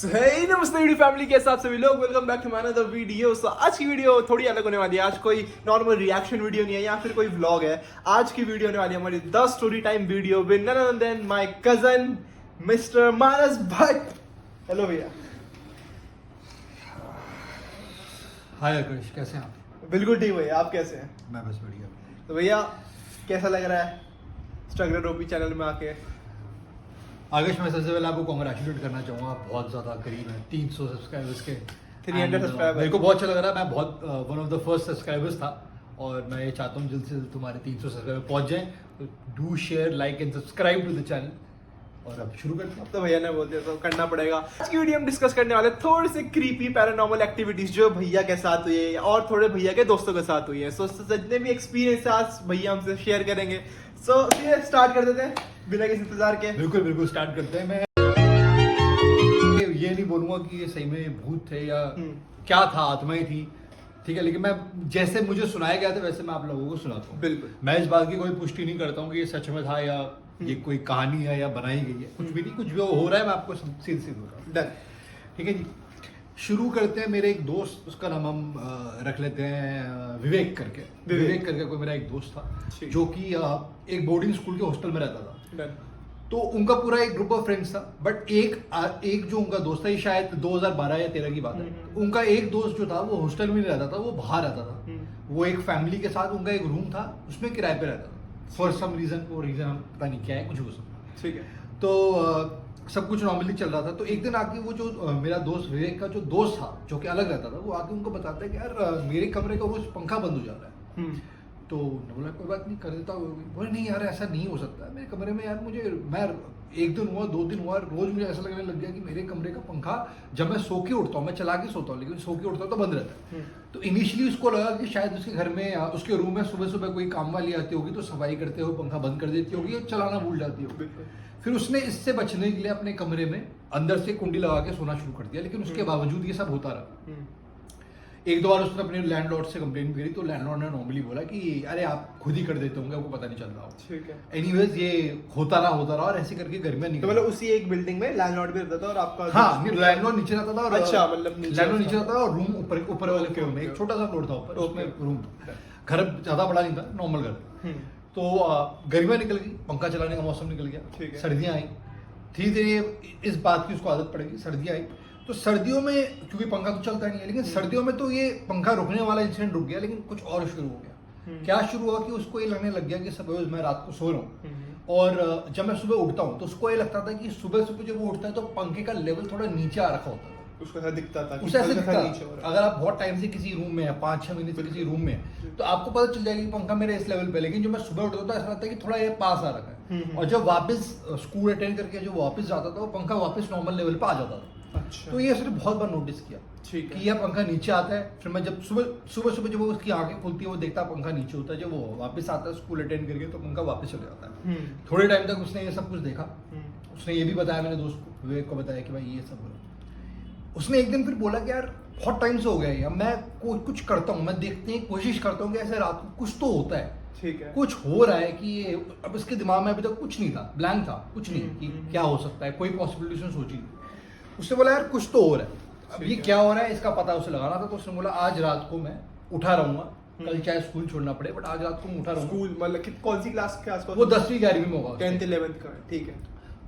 सही नमस्ते video family के साथ सभी लोग welcome back to my another video. So आज की वीडियो थोड़ी अलग होने वाली है। आज कोई नॉर्मल रिएक्शन वीडियो नहीं है या फिर कोई व्लॉग है। आज की वीडियो होने वाली है हमारी the story time video with none other than my cousin mister Manas Bhatt. Hello भैया। हाय आकाश, कैसे हैं आप? बिल्कुल ठीक भैया, आप कैसे हैं? मैं बस बढ़िया। तो भैया कैसा लग रहा है स्ट्रगलर ओपी चैनल में आके? आकाश, मैं सबसे पहले आपको कॉन्ग्रेचुलेट करना चाहूँगा। आप बहुत ज़्यादा करीब हैं 300 सब्सक्राइबर्स के। 300 सब्सक्राइबर मेरे को बहुत अच्छा लग रहा है। मैं बहुत one of the first subscribers था और मैं ये चाहता हूँ जल्द से जल्द तुम्हारे 300 सब्सक्राइबर पहुँच जाएं। तो do share, like and subscribe to the channel. और अब शुरू करते हैं। अब तो भैया ने बोल दिया तो करना पड़ेगा। आज की वीडियो हम डिस्कस करने वाले थोड़े से क्रीपी पैरानॉर्मल एक्टिविटीज जो भैया के साथ हुई है और थोड़े भैया के दोस्तों के साथ हुई है। सो जितने भी एक्सपीरियंस आज भैया हमसे शेयर करेंगे। सो स्टार्ट कर देते हैं बिना किसी इंतजार के। बिल्कुल बिल्कुल स्टार्ट करते हैं। मैं ये नहीं बोलूँगा कि ये सही में भूत थे या क्या था, आत्माएं थी, ठीक है, लेकिन मैं जैसे मुझे सुनाया गया था वैसे मैं आप लोगों को सुनाता हूँ। बिल्कुल। मैं इस बात की कोई पुष्टि नहीं करता हूँ कि ये सच में था या ये कोई कहानी है या बनाई गई है। कुछ भी नहीं, कुछ भी हो रहा है मैं आपको सीधे हो रहा हूँ। डन। ठीक है जी, शुरू करते हैं। मेरे एक दोस्त, उसका नाम हम रख लेते हैं विवेक करके। विवेक करके कोई मेरा एक दोस्त था जो कि एक बोर्डिंग स्कूल के हॉस्टल में रहता था। डन। तो उनका पूरा एक ग्रुप ऑफ फ्रेंड्स था, बट एक जो उनका दोस्त था, ये शायद 2012 या 13 की बात है। उनका एक दोस्त जो था वो हॉस्टल में नहीं रहता था, वो बाहर रहता था। वो एक फैमिली के साथ, उनका एक रूम था, उसमें किराए पे रहता था फॉर सम रीजन। वो रीजन हम पता नहीं क्या है, कुछ हो सकता। ठीक है। तो सब कुछ नॉर्मली चल रहा था। तो एक दिन आके वो जो मेरा दोस्त विवेक का जो दोस्त था जो कि अलग रहता था, वो आके उनको बताता है कि यार मेरे कमरे का रोज पंखा बंद हो जा रहा है। तो बोला कोई बात नहीं, कर देता हूँ। बोले नहीं यार, ऐसा नहीं हो सकता है मेरे कमरे में। यार मैं एक दिन हुआ, 2 दिन हुआ, रोज मुझे ऐसा लगने लग गया कि मेरे कमरे का पंखा जब मैं सो के उठता हूँ, मैं चला के सोता हूँ लेकिन सो के उठता हूँ तो बंद रहता है। तो इनिशियली उसको लगा कि शायद उसके घर में, उसके रूम में सुबह सुबह कोई काम वाली आती होगी तो सफाई करते हुए पंखा बंद कर देती होगी, चलाना भूल जाती होगी। फिर उसने इससे बचने के लिए अपने कमरे में अंदर से कुंडी लगा के सोना शुरू कर दिया, लेकिन उसके बावजूद ये सब होता रहा। एक दो बार उसने अपने लैंडलॉर्ड से कंप्लेंट करी तो लैंडलॉर्ड ने नॉर्मली बोला कि अरे आप खुद ही कर देते होंगे, आपको पता नहीं चल रहा हो। ठीक है। एनीवेज ये होता रहा और ऐसे करके गर्मियां निकल। तो मतलब उसी एक बिल्डिंग में लैंडलॉर्ड भी रहता था और आपका? हाँ, लैंडलॉर्ड नीचे रहता था और अच्छा, मतलब लैंडलॉर्ड नीचे रहता था और रूम ऊपर वाले फ्लोर में एक छोटा सा फ्लोर था ऊपर, उसमें रूम था। घर ज्यादा बड़ा नहीं था, नॉर्मल घर। तो गर्मियां निकल गई, पंखा चलाने का मौसम निकल गया, सर्दियां आई। धीरे धीरे इस बात की उसको आदत पड़ गई। सर्दियां आई तो सर्दियों में, क्योंकि पंखा तो चलता नहीं है, लेकिन सर्दियों में तो ये पंखा रुकने वाला इंसिडेंट रुक गया, लेकिन कुछ और शुरू हो गया। क्या शुरू हुआ कि उसको ये लगने लग गया कि सपोज मैं रात को सो रहा हूँ और जब मैं सुबह उठता हूँ तो उसको ये लगता था कि सुबह सुबह जब वो उठता है तो पंखे का लेवल थोड़ा नीचे आ रखा होता था। उसको ऐसा दिखता था, उसे ऐसे दिखता था। अगर आप बहुत टाइम से किसी रूम में है, 5-6 महीने से किसी रूम में है, तो आपको पता चल जाएगा कि पंखा मेरे इस लेवल पे। लेकिन जब मैं सुबह उठता था ऐसा लगता है कि थोड़ा ये पास आ रखा है। और जब वापस स्कूल अटेंड करके जो वापस जाता था, वो पंखा वापस नॉर्मल लेवल पे आ जाता था। अच्छा। तो ये उसने बहुत बार नोटिस किया कि यह पंखा नीचे आता है। फिर मैं जब सुबह जब वो उसकी आंखें खुलती है, वो देखता है पंखा नीचे होता है। जब वो वापस आता है स्कूल अटेंड करके तो पंखा वापस चले जाता है। थोड़े टाइम तक उसने ये सब कुछ देखा। उसने ये भी बताया, मैंने दोस्त को विवेक को बताया कि भाई ये सब हो रहा है। उसने एक दिन फिर बोला कि यार बहुत टाइम से हो गया है, मैं कुछ करता हूँ, मैं देखने की कोशिश करता हूँ कि ऐसे रात को कुछ तो होता है। ठीक है। कुछ हो रहा है कि ये, अब इसके दिमाग में अभी तक कुछ नहीं था, ब्लैंक था, कुछ नहीं कि क्या हो सकता है, कोई पॉसिबिलिटी उसने सोची नहीं। उसने बोला यार कुछ तो हो रहा है, अब ये क्या हो रहा है इसका पता उसे लगाना था। तो उसने बोला आज रात को मैं उठा रहूंगा, कल चाहे स्कूल छोड़ना पड़े, बट आज रात को मैं उठा रहूंगा। स्कूल मतलब कौन सी क्लास के आसपास? वो 10वीं 11वीं में होगा, 10th 11th का। ठीक है।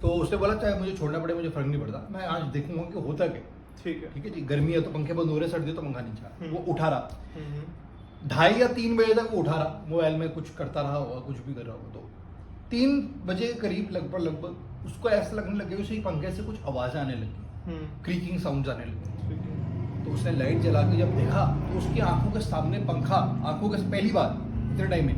तो उसने बोला चाहे मुझे छोड़ना पड़े, मुझे फर्क नहीं पड़ता, मैं आज देखूंगा कि होता क्या। ठीक है जी, गर्मी है तो पंखे बंद हो रहे, सर्दी है तो पंखा नीचे। वो उठा रहा 2:30 या 3 बजे तक वो उठा रहा, मोबाइल में कुछ करता रहा होगा, कुछ भी कर रहा होगा। तो 3 बजे करीब लगभग उसको ऐसा लगने लग गया कि पंखे से कुछ आवाजें आने लगी, क्रीकिंग साउंड आने लगे। तो उसने लाइट जला के जब देखा तो उसकी आंखों के सामने पंखा, आंखों के पहली बार इतने टाइम में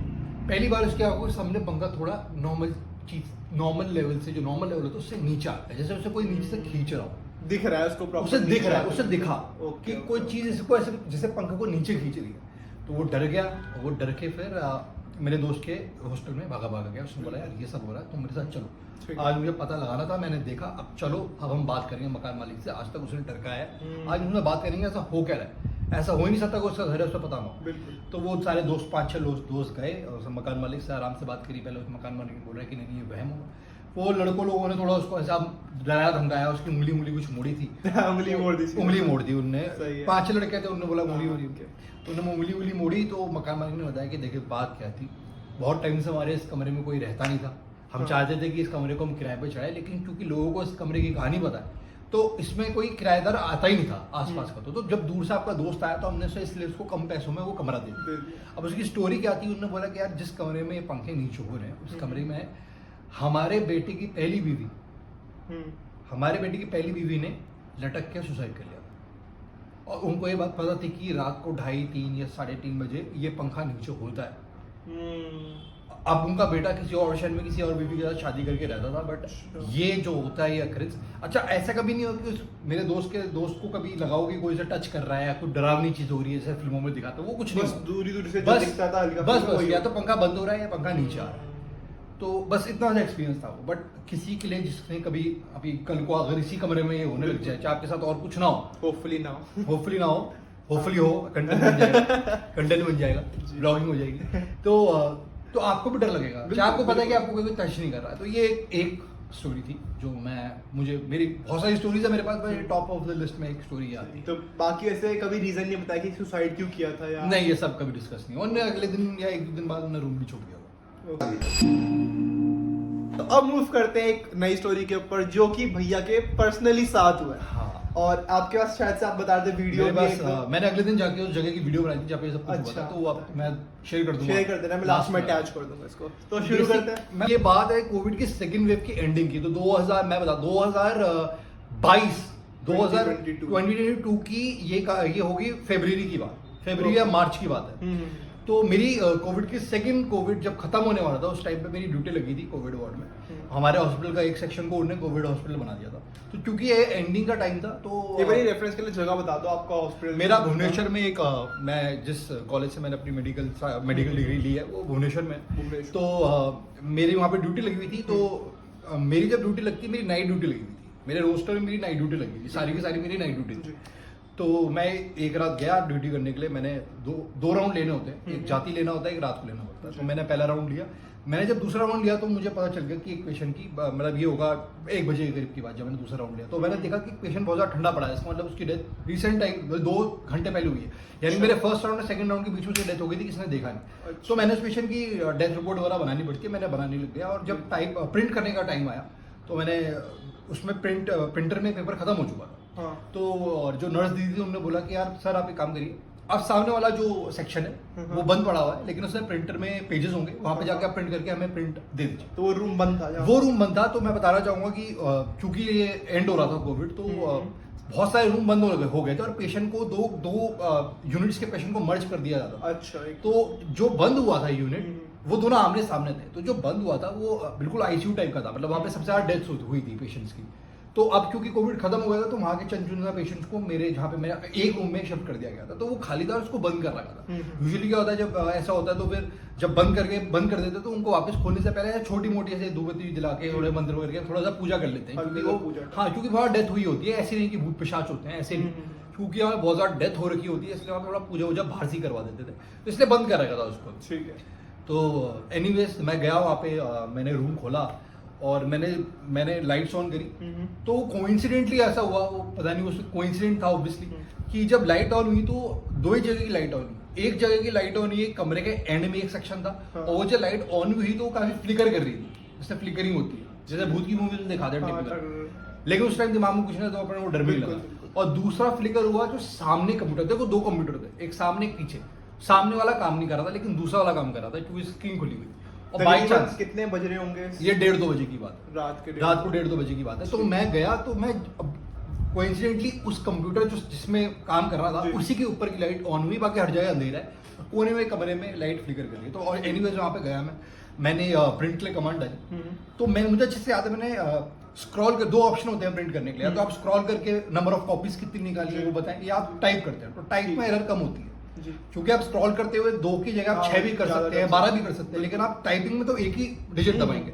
पहली बार उसकी आंखों के सामने पंखा थोड़ा नॉर्मल लेवल से, जो नॉर्मल लेवल होता है उससे नीचे आता है, जैसे उसे कोई नीचे से खींच रहा हो। दिख रहा है उसको, उसे दिख रहा है, उसे दिखा कि कोई चीज इसको ऐसे जैसे पंखे को नीचे खींच रही है। तो वो डर गया, वो डर के फिर मेरे दोस्त के हॉस्टल में भागा गया। उसने बोला यार ये सब हो रहा है, तुम मेरे साथ चलो, आज मुझे पता लगाना था, मैंने देखा, अब चलो, अब हम बात करेंगे मकान मालिक से। आज तक उसने डरकाया है, आज उसने बात करेंगे ऐसा हो क्या रहा है। ऐसा हो ही नहीं सकता कि उसका घर है, उसे पता ना हो। तो वो सारे दोस्त 5-6 दोस्त गए और मकान मालिक से आराम से बात करी। पहले उस मकान मालिक ने बोल रहा है कि नहीं ये वहम होगा। वो लड़कों लोगों ने थोड़ा उसको ऐसा डराया धमकाया, उसकी उंगली उंगली कुछ मोड़ी थी, उंगली मोड़ दी, उंगली मोड़ दी उनने। सही है। 5 लड़के थे, उन्होंने बोला उंगली मोड़ी, ओके। तो उन्होंने उंगली उंगली मोड़ी। तो मकान मालिक ने बताया कि देखिए बात क्या थी, बहुत टाइम से हमारे इस कमरे में कोई रहता नहीं था, हम हाँ। चाहते थे कि इस कमरे को हम किराए पे चढ़ाए, लेकिन क्योंकि लोगों को इस कमरे की कहानी पता है तो इसमें कोई किराएदार आता ही नहीं था आसपास का। तो जब दूर से आपका दोस्त आया तो हमने इसलिए उसको कम पैसों में वो कमरा दे दिया। अब उसकी स्टोरी क्या थी, उन्होंने बोला कि यार जिस कमरे में ये पंखे नीचे हो रहे हैं उस कमरे में हमारे बेटे की पहली बीवी, हमारे बेटे की पहली बीवी ने लटक के सुसाइड कर लिया था। और उनको ये बात पता थी कि रात को 2:30, 3 या 3:30 बजे ये पंखा नीचे होता है। अब उनका बेटा किसी और शहर में किसी और बीवी के साथ शादी करके रहता था, बट ये जो होता है ये अक्रिज। अच्छा, ऐसा कभी नहीं होता कि मेरे दोस्त को कभी लगाओ कि कोई से टच कर रहा है या कोई डरावनी चीज हो रही है जैसे फिल्मों में दिखाते हैं, वो कुछ नहीं, दूरी से जो बस दिखता था हल्का बस फुल्का बस वही या तो पंखा बंद हो रहा है या पंखा नीचे आ रहा है। तो बस इतना सा एक्सपीरियंस था वो। बट किसी के लिए जिसने कभी अभी कल को अगर इसी कमरे में ये होने लग जाए, चाहे आपके साथ और कुछ ना हो, होपफुली ना हो, होपफुली ना हो, होपफुली हो, कंटेंट बन जाएगा, कंटेंट बन जाएगा, ब्लॉगिंग हो जाएगी, तो आपको भी डर लगेगा। चाहे आपको पता है कि आपको कोई टच नहीं कर रहा है। तो ये एक स्टोरी थी जो मेरी बहुत सारी स्टोरीज है मेरे पास, मेरे टॉप ऑफ द लिस्ट में एक स्टोरी आती है। तो बाकी ऐसे कभी रीजन नहीं बताया कि सुसाइड क्यों किया था या नहीं, ये सब कभी डिस्कस नहीं। उन्होंने अगले दिन या 1-2 दिन बाद उन्होंने रूम भी छोड़ दिया था। तो अब मूव करते हैं एक नई स्टोरी के ऊपर जो कि भैया के पर्सनली साथ हुआ है। हाँ, और आपके पास शायद से आप बता रहे वीडियो मेरे पास मैंने अगले दिन जाके उस जगह की वीडियो बनाई थी जहाँ पे ये सब कुछ हुआ था, तो वो मैं शेयर कर दूंगा, शेयर कर देना, मैं लास्ट में अटैच कर दूंगा इसको। तो शुरू करते हैं। ये बात है कोविड की सेकंड वेव की एंडिंग की। तो 2022 की ये होगी फरवरी की बात, फरवरी या मार्च की बात है। तो मेरी कोविड जब खत्म होने वाला था उस टाइम पे मेरी ड्यूटी लगी थी कोविड वार्ड में। हमारे हॉस्पिटल का एक सेक्शन को उन्होंने कोविड हॉस्पिटल बना दिया था। तो क्योंकि ये एंडिंग का टाइम था तो ये बड़ी रेफरेंस के लिए जगह बता दो आपका हॉस्पिटल। मेरा भुवनेश्वर में एक मैं जिस कॉलेज से मैंने अपनी मेडिकल डिग्री ली है वो भुवनेश्वर में। तो मेरी वहाँ पे ड्यूटी लगी हुई थी। तो मेरी जब ड्यूटी लगती मेरी नाइट ड्यूटी लगी हुई थी, मेरे रोस्टर में मेरी नाइट ड्यूटी लगी थी, सारी की सारी मेरी नाइट ड्यूटी थी। तो मैं एक रात गया ड्यूटी करने के लिए। मैंने दो राउंड लेने होते हैं, एक जाती लेना होता है, एक रात को लेना होता है। तो मैंने पहला राउंड लिया। मैंने जब दूसरा राउंड लिया तो मुझे पता चल गया कि एक पेशेंट की मतलब ये होगा 1 बजे के करीब की बात, जब मैंने दूसरा राउंड लिया तो मैंने देखा कि पेशेंट बहुत ज़्यादा ठंडा पड़ा है। इसका मतलब उसकी डेथ रिसेंट टाइम 2 घंटे पहले हुई है, यानी मेरे फर्स्ट राउंड और सेकंड राउंड के बीच में उसकी डेथ हो गई थी, किसने देखा नहीं। तो मैंने उस पेशेंट की डेथ रिपोर्ट वगैरह बनानी पड़ती है, मैंने बनाने लग गया। और जब प्रिंट करने का टाइम आया तो मैंने उसमें प्रिंटर में पेपर खत्म हो चुका था। तो और जो नर्स दीदी थी उन्होंने बोला कि यार सर आप एक काम करिए, अब सामने वाला जो सेक्शन है वो बंद पड़ा हुआ है, लेकिन उसमें प्रिंटर में पेजेस होंगे, वहां पे जाके आप प्रिंट करके हमें प्रिंट दे दीजिए। तो वो रूम बंद था? वो रूम बंद था। तो मैं बताना चाहूंगा कि चूंकि ये एंड हो रहा था कोविड, तो बहुत सारे रूम बंद हो गए थे और पेशेंट को दो यूनिट्स के पेशेंट को मर्ज कर दिया जाता। अच्छा। तो जो बंद हुआ था यूनिट वो दोनों आमने सामने थे। तो जो बंद हुआ था वो बिल्कुल आईसीयू टाइप का था, मतलब वहाँ पे सबसे ज्यादा डेथ्स हुई थी पेशेंट्स की। तो अब क्योंकि कोविड खत्म हो गया था तो वहाँ के चंद पेशेंट्स को मेरे जहाँ पे मेरा एक रूम में शिफ्ट कर दिया गया था। तो वो खाली था, उसको बंद कर रखा था। यूजुअली क्या होता है जब ऐसा होता है तो फिर जब बंद कर देते तो उनको वापस खोलने से पहले छोटी मोटी ऐसे धूपबत्ती जला के थोड़े मंत्र करके थोड़ा सा पूजा कर लेते हैं, क्योंकि वो हाँ क्योंकि बहुत डेथ हुई होती है। ऐसे नहीं कि भूत पिशाच होते हैं, ऐसे नहीं, क्योंकि हमें बहुत ज्यादा डेथ हो रखी होती है, इसलिए हम थोड़ा पूजा वूजा बाहर से करवा देते थे, तो इसलिए बंद कर रखा था उसको। ठीक है। तो एनीवेज मैं गया वहाँ पे, मैंने रूम खोला और मैंने लाइट्स ऑन करी। तो कोइंसिडेंटली ऐसा हुआ, वो पता नहीं उसमें कोइंसिडेंट था ऑब्वियसली, कि जब लाइट ऑन हुई तो 2 ही जगह की लाइट ऑन हुई। एक जगह की लाइट ऑन हुई, कमरे के एंड में एक सेक्शन था, और वो जो लाइट ऑन हुई तो वो काफी फ्लिकर कर रही थी, जैसे फ्लिकरिंग होती है, जैसे भूत की मूवी में दिखाते हैं टिपिकल। लेकिन उस टाइम दिमाग में कुछ नहीं, तो अपने वो डर भी लगा। और दूसरा फ्लिकर हुआ जो सामने कंप्यूटर, देखो 2 कंप्यूटर थे, एक सामने एक पीछे। सामने वाला काम नहीं कर रहा था लेकिन दूसरा वाला काम कर रहा था क्योंकि स्क्रीन खुली हुई। और बाई चांस कितने बज रहे होंगे? ये 1:30-2 बजे की बात है, रात को 1:30-2 बजे की बात है। तो मैं गया तो मैं कोइंसिडेंटली उस कंप्यूटर जिसमें काम कर रहा था उसी के ऊपर की लाइट ऑन हुई, बाकी हर जगह अंधेरा है, कोने में कमरे में लाइट फ्लिकर कर रही है। तो और एनीवेज वहाँ पे गया मैंने प्रिंट के लिए कमांड डाली। तो मुझे अच्छे से याद है, मैंने स्क्रॉल कर 2 ऑप्शन होते हैं प्रिंट करने के लिए, तो आप स्क्रॉल करके नंबर ऑफ कॉपीज कितनी निकाली है वो बताएं, या आप टाइप करते हैं। तो टाइप में एरर कम होती है क्योंकि आप स्क्रॉल करते हुए 2 की जगह आप 6 भी कर सकते हैं, 12 भी कर सकते हैं, लेकिन आप टाइपिंग में तो एक ही डिजिट दबाएंगे।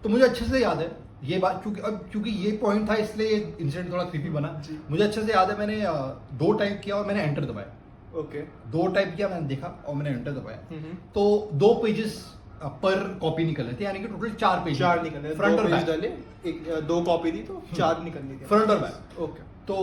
तो मुझे अच्छे से याद है ये बात, क्योंकि ये पॉइंट था इसलिए ये इंसिडेंट थोड़ा क्रीपी बना। मुझे अच्छे से याद है, मैंने 2 टाइप किया और मैंने एंटर दबाया। ओके। 2 टाइप किया, मैंने देखा और मैंने एंटर दबाया। तो 2 पेजेस पर कॉपी निकल रहे थे, यानी कि टोटल 4 पेज 4 निकले, फ्रंट और पेज बैक, डाले, एक 2 कॉपी दी तो 4 निकलनी थी। फ्रंट और बैक। ओके तो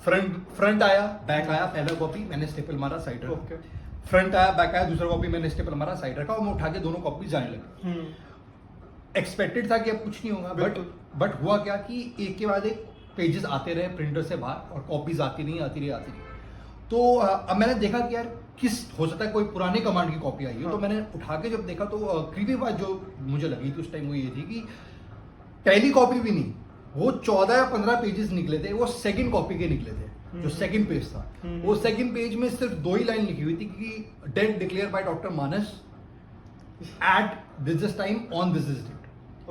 फ्रंट आया, बैक आया, पहला कॉपी मैंने स्टेपल मारा, साइड रखा। ओके फ्रंट आया, बैक आया, दूसरा कॉपी मैंने स्टेपल मारा, साइड रखा, और मैं उठा के दोनों कॉपी जाने लगे। एक्सपेक्टेड था कि अब कुछ नहीं होगा, बिल्कुल। बट हुआ क्या कि एक के बाद एक पेजेस आते रहे प्रिंटर से बाहर, और कॉपीज आती रही। तो अब मैंने देखा कि यार किस हो सकता है कोई पुराने कमांड की कॉपी आई हो। तो मैंने उठा के जब देखा तो क्रीपी बात जो मुझे लगी थी उस टाइम वो ये थी कि पहली कॉपी भी नहीं, वो 14 या 15 पेजेस निकले थे, वो सेकंड कॉपी के निकले थे, जो सेकंड पेज था। वो सेकंड पेज में सिर्फ 2 ही लाइन लिखी हुई थी कि date declare by doctor Manas at this time on this date.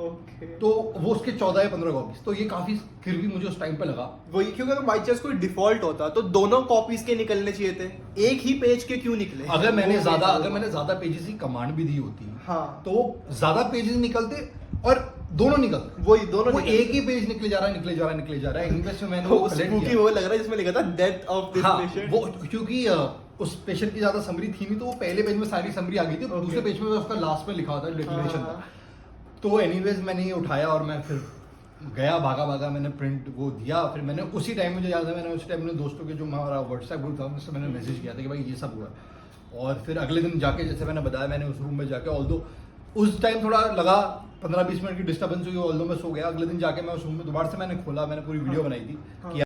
Okay तो वो उसके 14 या 15 कॉपीज, तो ये काफी फिर भी मुझे उस टाइम पे लगा। वही, क्योंकि अगर बाई चांस कोई डिफॉल्ट होता तो दोनों कॉपीज के निकलने चाहिए थे, एक ही पेज के क्यों निकले? अगर मैंने वो ज्यादा पेजेस की कमांड भी दी होती, हाँ, तो ज्यादा पेजेस निकलते और दोनों निकलते। वही दोनों वो निकलते। एक ही पेज निकले जा रहा है इन्वेस्ट में मैंने वो वो collect स्पूकी किया। वो लग रहा है जिसमें लिखा था डेथ ऑफ दिस हाँ, पेशेंट। वो क्योंकि उस पेशेंट की ज्यादा समरी थी नहीं, तो वो पहले पेज में सारी समरी आ गई थी, Okay. दूसरे पेज में उसका लास्ट में लिखा होता है डिक्लेरेशन। हाँ। तो एनीवेज मैंने ये उठाया और मैं फिर गया, भागा मैंने प्रिंट वो दिया। फिर मैंने उसी टाइम, मुझे याद है, मैंने उसी टाइम अपने दोस्तों के जो हमारा व्हाट्सएप ग्रुप था उससे मैंने मैसेज किया था कि भाई ये सब हुआ है। और फिर अगले दिन जाके, जैसे मैंने बताया, मैंने उस रूम में जाके, ऑल्दो उस टाइम थोड़ा लगा 15-20 मिनट की डिस्टर्बेंस हुई, ऑल्दो मैं सो गया। अगले दिन जाके मैं उस रूम में दोबारा से मैंने खोला, मैंने पूरी वीडियो बनाई थी हाँ। कि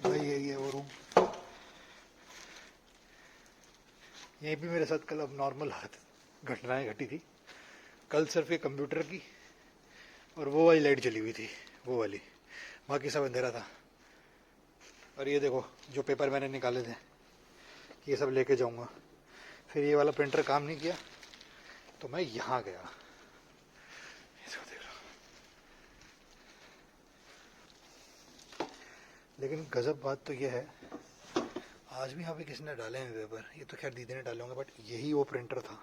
भाई यही है वो रूम। यहीं भी मेरे साथ कल अब नॉर्मल घटनाएं घटी थी। कल सिर्फ ये कंप्यूटर की और वो वाली लाइट जली हुई थी, वो वाली, बाकी सब अंधेरा था। और ये देखो जो पेपर मैंने निकाले थे, ये सब लेके जाऊंगा। फिर ये वाला प्रिंटर काम नहीं किया तो मैं यहाँ गया, इसको देख लो। लेकिन गजब बात तो ये है, आज भी यहाँ पे किसी ने डाले हैं पेपर। ये तो खैर दीदी ने डाले होंगे, बट यही वो प्रिंटर था,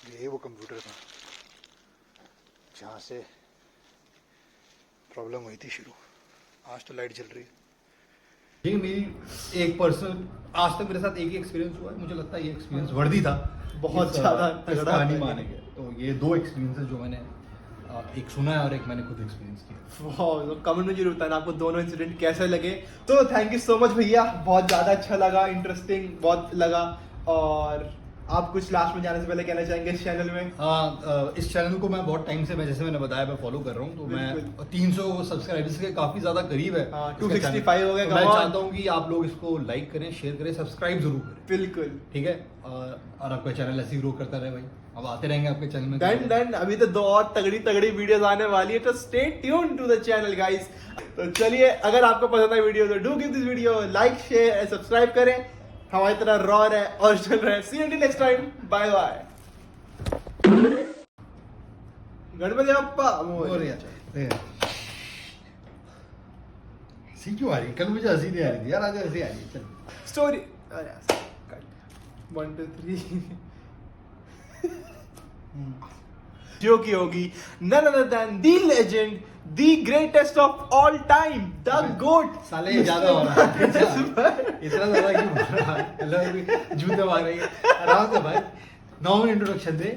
यही वो कंप्यूटर था जहाँ से प्रॉब्लम हुई थी शुरू। आज तो लाइट जल रही है। ये मेरी एक पर्सनल, आज तक मेरे साथ एक ही एक्सपीरियंस हुआ है, मुझे लगता है ये एक्सपीरियंस वर्दी था, बहुत ज्यादा तगड़ा कहानी है। मानेंगे। तो ये 2 एक्सपीरियंसेस जो मैंने एक सुना है और एक मैंने खुद एक्सपीरियंस किया। तो कमेंट में जरूर बताना आपको दोनों इंसिडेंट कैसे लगे। तो थैंक यू सो मच भैया, बहुत ज्यादा अच्छा लगा, इंटरेस्टिंग बहुत लगा। और आप कुछ लास्ट में जाने से पहले कहना चाहेंगे इस चैनल में? हाँ, इस चैनल को मैं बहुत टाइम से, मैं जैसे मैंने बताया, मैं फॉलो कर रहा हूँ। तो मैं 300 सब्सक्राइबर्स के काफी ज्यादा करीब है। हाँ, इसका 265 हो गए। तो मैं चाहता हूँ कि आप लोग इसको लाइक करें, शेयर करें, सब्सक्राइब जरूर करें। बिल्कुल, ठीक है। और आपका चैनल ऐसे ही ग्रो करता रहे भाई, अब आते रहेंगे आपके चैनल में। डन अभी तो 2 और तगड़ी वीडियोस आने वाली है, तो stay tune to the channel guys. तो चलिए, अगर आपको पसंद आई वीडियो तो do give this video like, share and subscribe करें। हमारी तरह रॉ रहे और चल रहे। See you next time, bye bye. Ganpati Bappa Morya. हंसी क्यों आ रही? कल मुझे हंसी नहीं आ रही थी यार, आज हंसी आ रही है। चल स्टोरी 1 2 3 जो की होगी none other than the legend, the greatest of all time, the goat। साले ये ज्यादा हो रहा है, इतना ज्यादा क्यों हो रहा है? जूते मार रही है, आराम से भाई। 9 इंट्रोडक्शन दे।